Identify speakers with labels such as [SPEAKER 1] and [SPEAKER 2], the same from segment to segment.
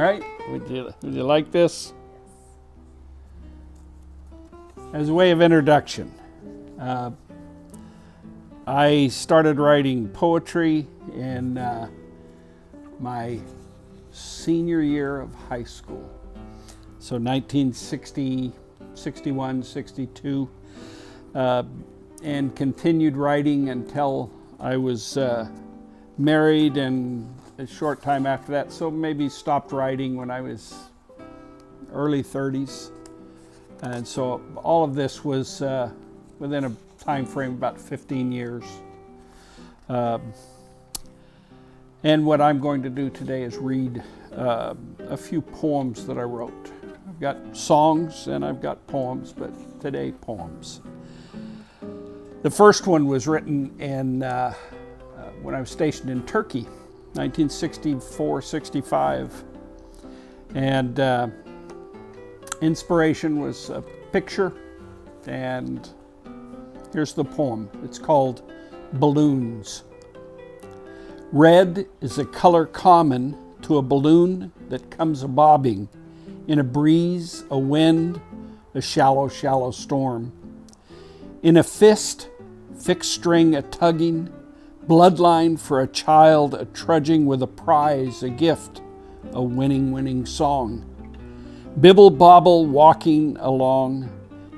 [SPEAKER 1] All right, would you like this? As a way of introduction, I started writing poetry in my senior year of high school. So 1960, 61, 62, and continued writing until I was married, and a short time after that, so maybe stopped writing when I was early 30s. And so all of this was within a time frame of about 15 years. And what I'm going to do today is read a few poems that I wrote. I've got songs and I've got poems, but today poems. The first one was written in when I was stationed in Turkey, 1964-65. And inspiration was a picture, and here's the poem. It's called Balloons. Red is a color common to a balloon that comes a-bobbing in a breeze, a wind, a shallow, shallow storm. In a fist, fixed string a-tugging, bloodline for a child a-trudging with a prize, a gift, a winning, winning song. Bibble bobble walking along,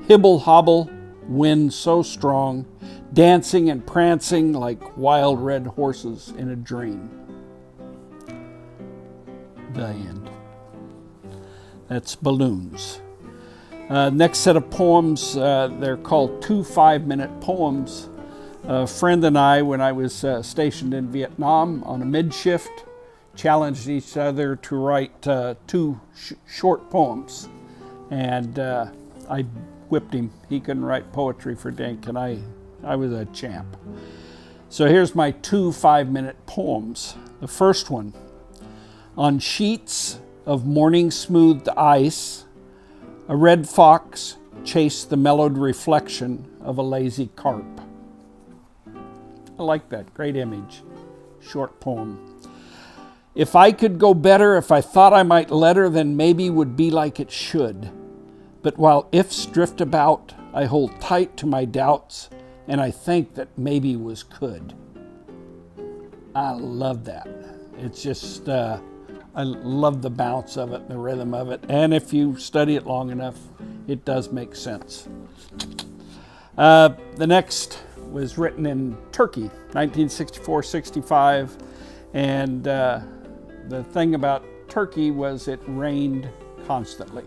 [SPEAKER 1] hibble hobble, wind so strong, dancing and prancing like wild red horses in a dream. The end. That's Balloons. Next set of poems, they're called 2 5-minute poems. A friend and I, when I was stationed in Vietnam on a mid-shift, challenged each other to write two short poems. And I whipped him. He couldn't write poetry for dink, and I was a champ. So here's my 2 5-minute poems. The first one. On sheets of morning-smoothed ice, a red fox chased the mellowed reflection of a lazy carp. I like that. Great image. Short poem. If I could go better, if I thought I might let her, then maybe would be like it should. But while ifs drift about, I hold tight to my doubts, and I think that maybe was could. I love that. It's just, I love the bounce of it, the rhythm of it, and if you study it long enough, it does make sense. The next was written in Turkey, 1964-65, and the thing about Turkey was it rained constantly.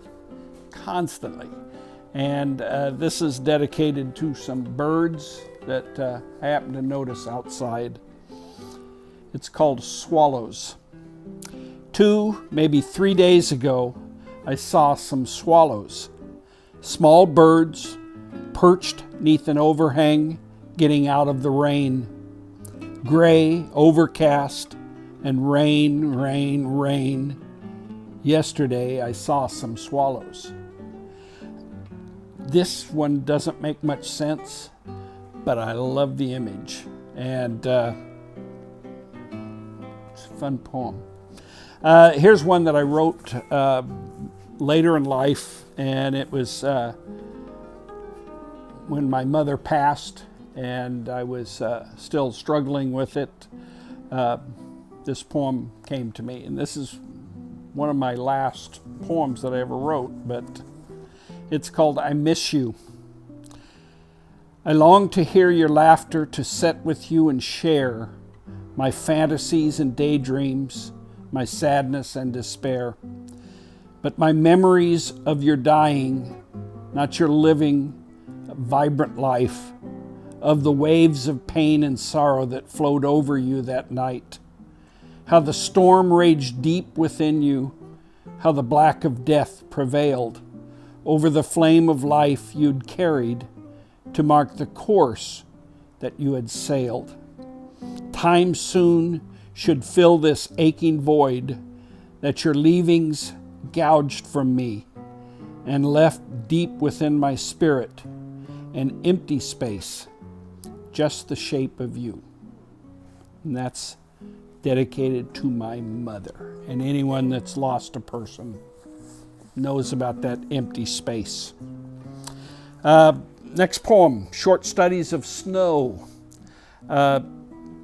[SPEAKER 1] And this is dedicated to some birds that I happened to notice outside. It's called swallows. 2, maybe 3 days ago, I saw some swallows. Small birds perched neath an overhang, getting out of the rain. Gray, overcast, and rain, rain, rain. Yesterday, I saw some swallows. This one doesn't make much sense, but I love the image, and it's a fun poem. Here's one that I wrote later in life, and it was when my mother passed, and I was still struggling with it. This poem came to me, and this is one of my last poems that I ever wrote, but it's called I Miss You. I long to hear your laughter, to sit with you and share my fantasies and daydreams, my sadness and despair. But my memories of your dying, not your living, vibrant life, of the waves of pain and sorrow that flowed over you that night. How the storm raged deep within you, how the black of death prevailed over the flame of life you'd carried to mark the course that you had sailed. Time soon should fill this aching void that your leavings gouged from me and left deep within my spirit an empty space, just the shape of you. And that's dedicated to my mother. And anyone that's lost a person knows about that empty space. Next poem, Short Studies of Snow.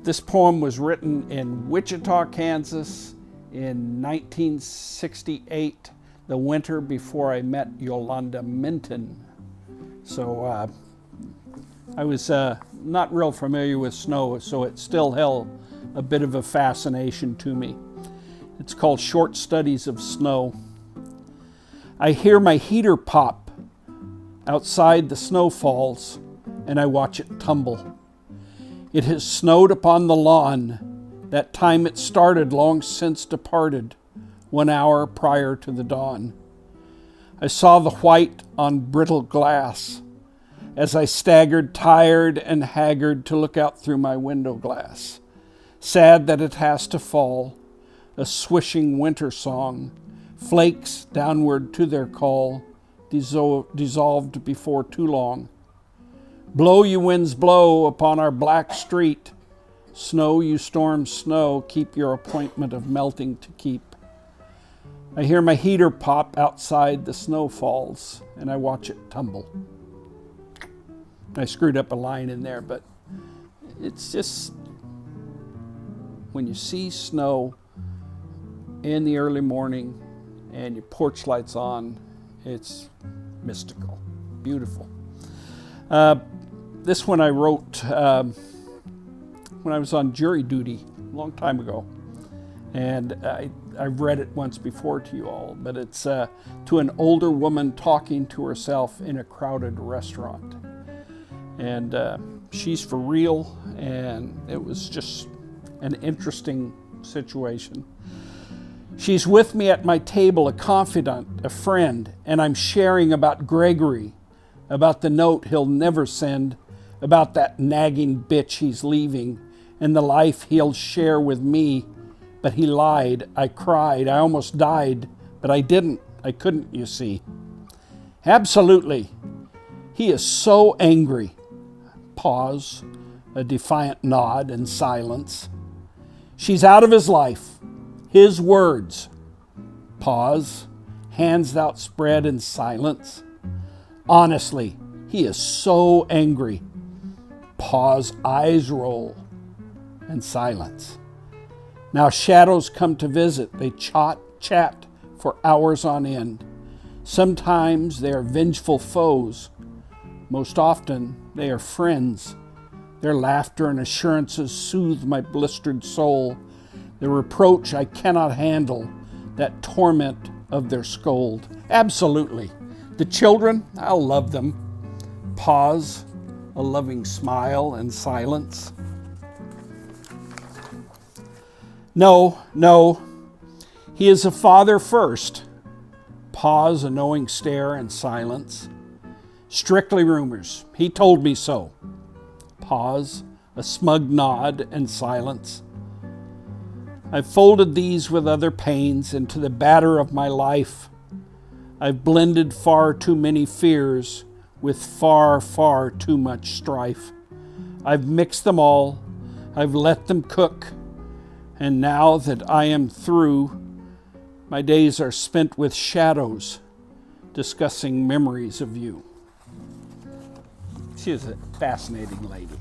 [SPEAKER 1] This poem was written in Wichita, Kansas in 1968, the winter before I met Yolanda Minton. So I was not real familiar with snow, so it still held a bit of a fascination to me. It's called Short Studies of Snow. I hear my heater pop outside the snow falls, and I watch it tumble. It has snowed upon the lawn. That time it started long since departed, 1 hour prior to the dawn. I saw the white on brittle glass as I staggered, tired and haggard, to look out through my window glass. Sad that it has to fall, a swishing winter song, flakes downward to their call, dissolved before too long. Blow, you winds, blow upon our black street. Snow, you storms, snow, keep your appointment of melting to keep. I hear my heater pop outside the snow falls, and I watch it tumble. I screwed up a line in there, but it's just, when you see snow in the early morning and your porch lights on, it's mystical, beautiful. This one I wrote when I was on jury duty a long time ago. And I've read it once before to you all, but it's to an older woman talking to herself in a crowded restaurant. And she's for real, and it was just an interesting situation. She's with me at my table, a confidant, a friend, and I'm sharing about Gregory, about the note he'll never send, about that nagging bitch he's leaving, and the life he'll share with me. But he lied. I cried. I almost died, but I didn't. I couldn't, you see. Absolutely. He is so angry. Pause, a defiant nod and silence. She's out of his life. His words. Pause, hands outspread in silence. Honestly, he is so angry. Pause, eyes roll, and silence. Now shadows come to visit. They chat for hours on end. Sometimes they are vengeful foes. Most often they are friends. Their laughter and assurances soothe my blistered soul. The reproach I cannot handle, that torment of their scold. Absolutely. The children, I'll love them. Pause, a loving smile and silence. No, he is a father first. Pause, a knowing stare and silence. Strictly rumors, he told me so. Pause, a smug nod and silence. I've folded these with other pains into the batter of my life. I've blended far too many fears with far, far too much strife. I've mixed them all. I've let them cook. And now that I am through, my days are spent with shadows, discussing memories of you. She is a fascinating lady.